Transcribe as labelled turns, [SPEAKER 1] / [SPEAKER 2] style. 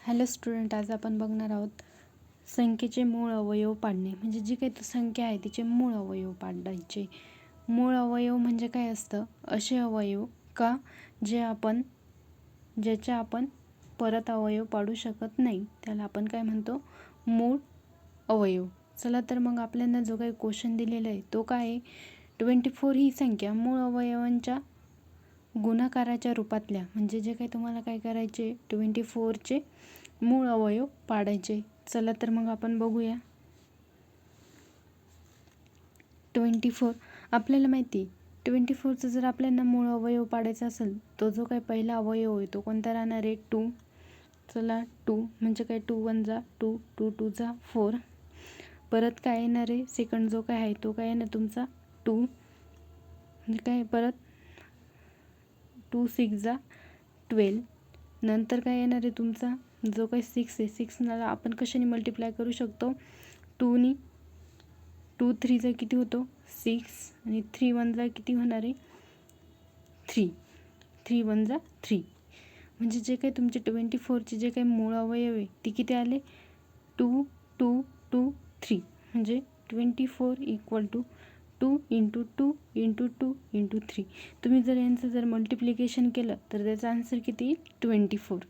[SPEAKER 1] Hello student, आज आपण बघणार आहोत संख्येचे मूळ अवयव पाडणे. म्हणजे जी काही संख्या आहे तिचे मूळ अवयव पाडायचे. मूळ अवयव म्हणजे काय असतं? असे अवयव का ज्याच्या आपण परत अवयव पाडू शकत नाही, त्याला आपण काय म्हणतो? मूळ अवयव. चला तर मग आपल्याला जो काही क्वेश्चन दिलेला आहे तो काय आहे? 24 ही संख्या मूळ अवयवांच्या गुणाकाराच्या रूपातल्या, म्हणजे जे काही तुम्हाला काय करायचे, 24चे मूळ अवयव पाडायचे. चला तर मग आपण बघूया. 24 आपल्याला माहिती 24चं जर आपल्याला मूळ अवयव पाडायचा असेल, तो जो काही पहिला अवयव आहे तो कोणता राहणार आहे? 2. चला 2 म्हणजे काय? 2 1 जा 2, 2 2 जा 4. परत काय येणार आहे? सेकंड जो काय आहे तो काय येणार तुमचा? 2 म्हणजे काय? परत 2 6 जा 12. नंतर काय येणार आहे तुमचा? जो काही 6 आहे, 6 आपण कशाने मल्टिप्लाय करू शकतो? 2नी. 2 3 जा किती होतो? 6 आणि 3 1 जा किती होणार आहे? 3. 3 1 जा 3. म्हणजे जे काही तुमचे 24चे जे काही मूळ अवयव आहे ते किती आले? 2 2 2 3. म्हणजे 24 इक्वल टू 2 × 2 × 2 × 3. तुम्ही जर यांचं मल्टिप्लिकेशन केलं तर त्याचा आन्सर किती येईल? 24.